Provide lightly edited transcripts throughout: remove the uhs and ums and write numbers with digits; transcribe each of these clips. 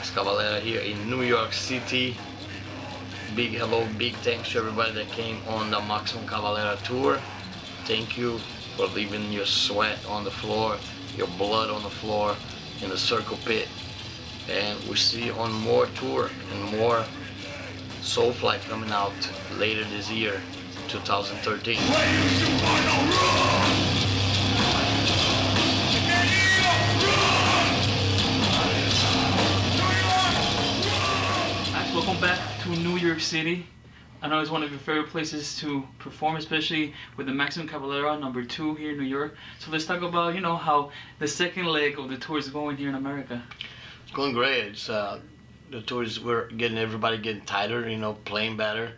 Max Cavalera here in New York City. Big hello, big thanks to everybody that came on the Maximum Cavalera tour. Thank you for leaving your sweat on the floor, your blood on the floor in the circle pit. And we see you on more tour and more Soulfly coming out later this year, 2013. Welcome back to New York City. I know it's one of your favorite places to perform, especially with the Maximum Cavalera #2 here in New York. So let's talk about, you know, how the second leg of the tour is going here in America. It's going great. It's the tours, we're getting everybody getting tighter, you know, playing better,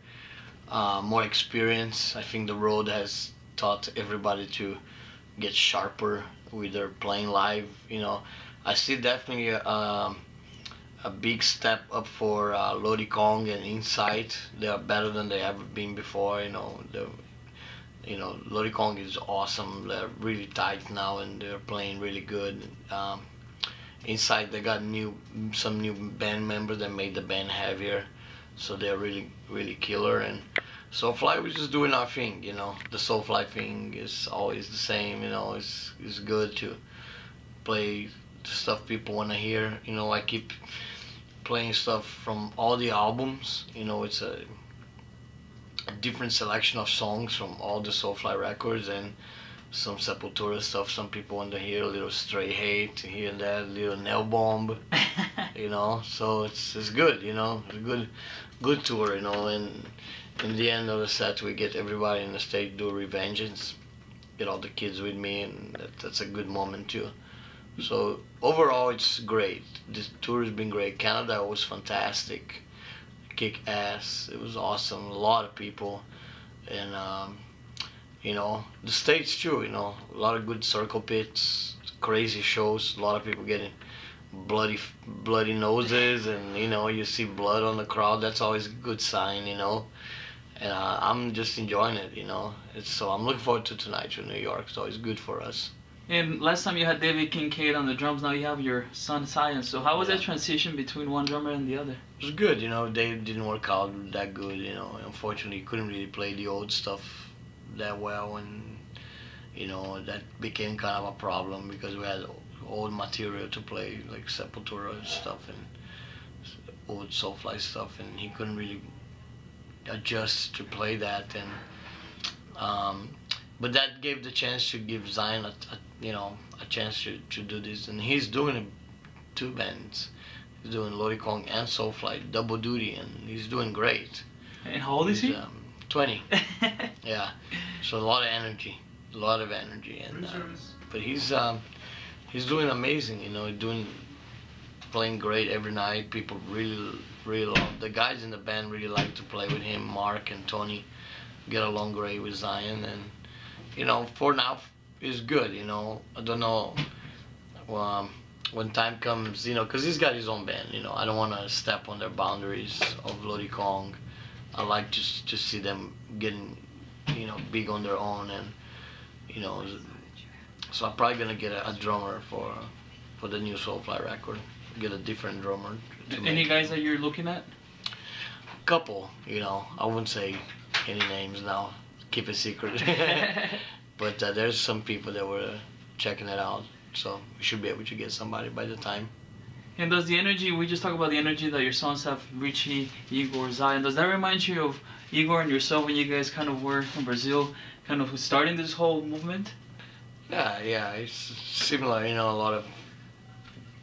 more experience. I think the road has taught everybody to get sharper with their playing live. You know, I see definitely a big step up for Lodi Kong and Insight. They are better than they ever been before. You know, Lodi Kong is awesome. They're really tight now and they're playing really good. Insight, they got some new band members that made the band heavier, so they're really killer. And Soulfly, we're just doing our thing. You know, the Soulfly thing is always the same. You know, it's good to play the stuff people want to hear. You know, I keep playing stuff from all the albums. You know, it's a different selection of songs from all the Soulfly records, and some Sepultura stuff. Some people want to hear a little Stray Hate here and that, a little Nail Bomb. You know, so it's good. You know, it's a good tour. You know, and in the end of the set, we get everybody in the stage do Revengeance, get all the kids with me, and that's a good moment too. So overall, it's great. This tour has been great. Canada was fantastic, kick ass. It was awesome. A lot of people, and you know, the States too. You know, a lot of good circle pits, crazy shows. A lot of people getting bloody noses, and you know, you see blood on the crowd. That's always a good sign. You know, and I'm just enjoying it. You know, so I'm looking forward to tonight in New York. So it's good for us. And last time you had David Kincaid on the drums, now you have your son Zion. So how was that transition between one drummer and the other? It was good, you know. Dave didn't work out that good, you know. Unfortunately, he couldn't really play the old stuff that well, and you know, that became kind of a problem because we had old material to play, like Sepultura and stuff, and old Soulfly stuff, and he couldn't really adjust to play that. And but that gave the chance to give Zion a chance to do this, and he's doing 2 bands. He's doing Lodi Kong and Soulfly, double duty, and he's doing great. And how old is he? 20. Yeah, so a lot of energy, and but he's doing amazing. You know, playing great every night. People really love the guys in the band. Really like to play with him. Mark and Tony get along great with Zion, and you know, for now, it's good. You know, I don't know when time comes, you know, because he's got his own band. You know, I don't want to step on their boundaries of Lodi Kong. I like to see them getting, you know, big on their own, and you know, so I'm probably gonna get a drummer for the new Soulfly record. Get a different drummer. Any guys that you're looking at? A couple, you know. I wouldn't say any names now. Keep it secret. But there's some people that were checking it out, so we should be able to get somebody by the time. And does the energy, we just talked about the energy that your sons have, Richie, Igor, Zion, does that remind you of Igor and yourself when you guys kind of were in Brazil, kind of starting this whole movement? Yeah, it's similar, you know, a lot of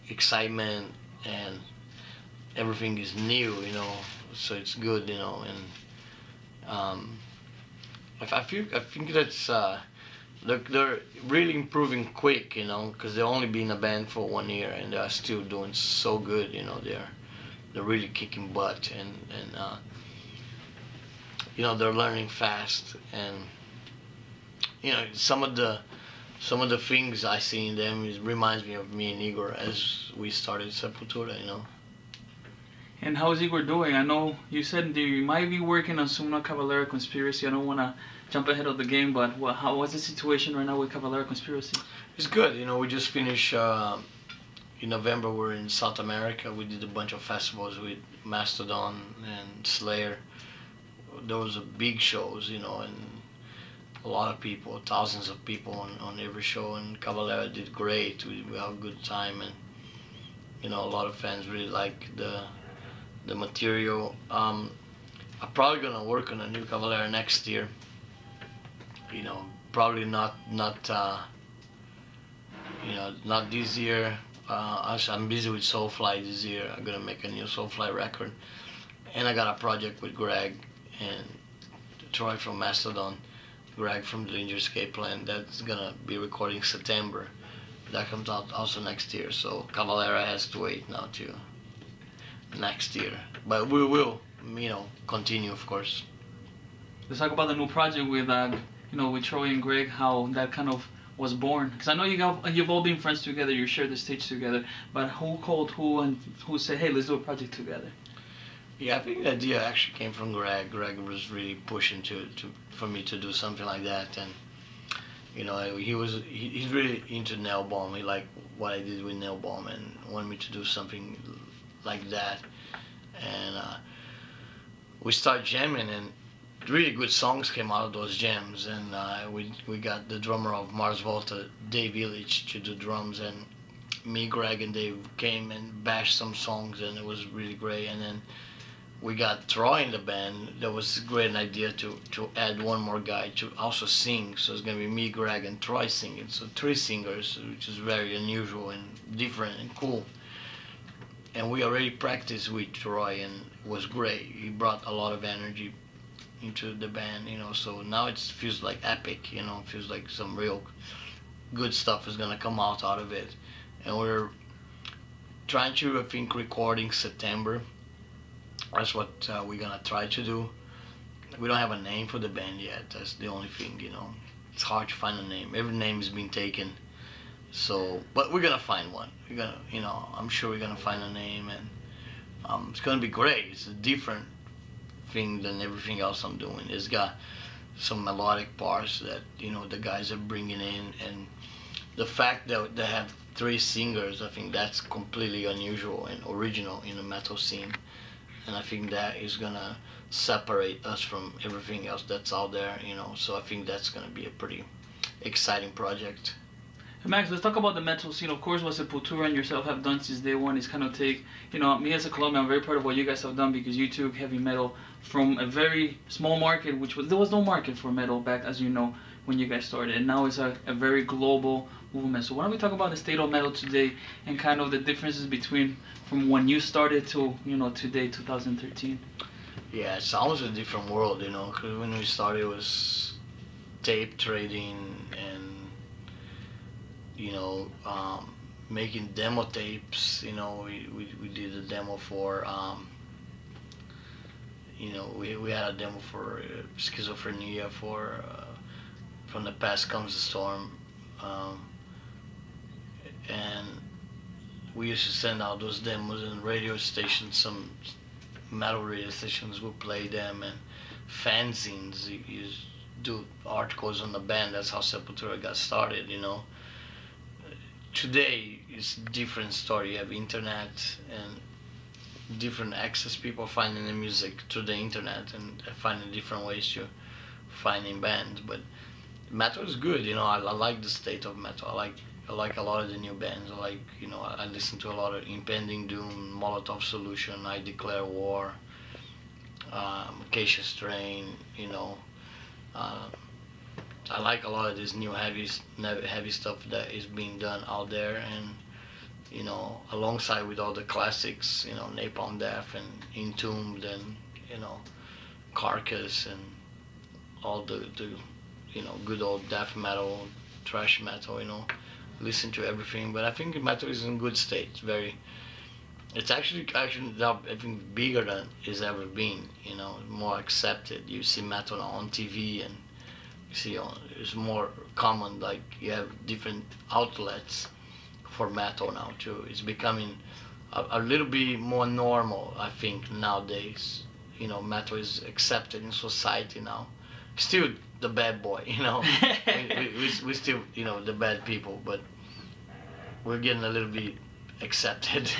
excitement, and everything is new, you know, so it's good, you know. And I think that's they're really improving quick, you know, because they've only been a band for 1 year and they're still doing so good, you know. They're really kicking butt, and you know, they're learning fast, and you know, some of the things I see in them reminds me of me and Igor as we started Sepultura, you know. And how's Igor doing? I know you said you might be working on some Cavalera Conspiracy. I don't want to jump ahead of the game, but what's the situation right now with Cavalera Conspiracy? It's good, you know. We just finished in November we're in South America. We did a bunch of festivals with Mastodon and Slayer. Those are big shows, you know, and a lot of people, thousands of people on every show. And Cavalera did great. We had a good time, and you know, a lot of fans really like the material. I'm probably gonna work on a new Cavalera next year. You know, probably not you know, not this year. I'm busy with Soulfly this year. I'm gonna make a new Soulfly record, and I got a project with Greg and Troy from Mastodon, Greg from the Danger Escape Plan. That's gonna be recording September. That comes out also next year. So Cavalera has to wait now to next year, but we will, you know, continue, of course. Let's talk about the new project with you know, with Troy and Greg, how that kind of was born. Because I know you've all been friends together, you shared the stage together, but who called who and who said, hey, let's do a project together? Yeah, I think the idea actually came from Greg. Greg was really pushing for me to do something like that, and you know, he's really into Nail Bomb. He liked what I did with Nail Bomb and wanted me to do something like that, and we started jamming, and really good songs came out of those jams. And we got the drummer of Mars Volta, Dave Elitch, to do drums, and me, Greg, and Dave came and bashed some songs, and it was really great. And then we got Troy in the band. That was a great idea to add one more guy to also sing. So it's gonna be me, Greg, and Troy singing. So 3 singers, which is very unusual and different and cool. And we already practiced with Troy, and it was great. He brought a lot of energy into the band, you know. So now it feels like epic, you know. It feels like some real good stuff is gonna come out of it. And we're trying to, I think, recording September. That's what we're gonna try to do. We don't have a name for the band yet. That's the only thing, you know. It's hard to find a name. Every name has been taken. So, but we're gonna find one. We're gonna, you know, I'm sure we're gonna find a name, and it's gonna be great. It's a different thing than everything else I'm doing. It's got some melodic parts that, you know, the guys are bringing in, and the fact that they have 3 singers, I think that's completely unusual and original in the metal scene. And I think that is gonna separate us from everything else that's out there, you know. So I think that's gonna be a pretty exciting project. Hey Max, let's talk about the metal scene. Of course, what Sepultura and yourself have done since day one is kind of take, you know, me as a Colombian, I'm very proud of what you guys have done, because you took heavy metal from a very small market, there was no market for metal back, as you know, when you guys started, and now it's a very global movement. So why don't we talk about the state of metal today and kind of the differences between from when you started to, you know, today, 2013? Yeah, it's almost a different world, you know, because when we started it was tape trading and, you know, making demo tapes. You know, we did a demo for, you know, we had a demo for Schizophrenia, for From the Past Comes the Storm, and we used to send out those demos, and radio stations, some metal radio stations would play them, and fanzines, you do articles on the band. That's how Sepultura got started, you know. Today it's a different story. You have internet and different access. People finding the music through the internet and finding different ways to finding bands. But metal is good, you know. I like the state of metal. I like a lot of the new bands. I like, you know, I listen to a lot of Impending Doom, Molotov Solution, I Declare War, Acacia Strain, you know. I like a lot of this new heavy stuff that is being done out there, and, you know, alongside with all the classics, you know, Napalm Death and Entombed and, you know, Carcass and all the you know, good old death metal, thrash metal, you know. Listen to everything, but I think metal is in good state. It's actually now, I think, bigger than it's ever been, you know, more accepted. You see metal on TV, and you see it's more common, like you have different outlets for metal now too. It's becoming a little bit more normal, I think, nowadays. You know, metal is accepted in society now. Still the bad boy, you know. we still, you know, the bad people, but we're getting a little bit accepted.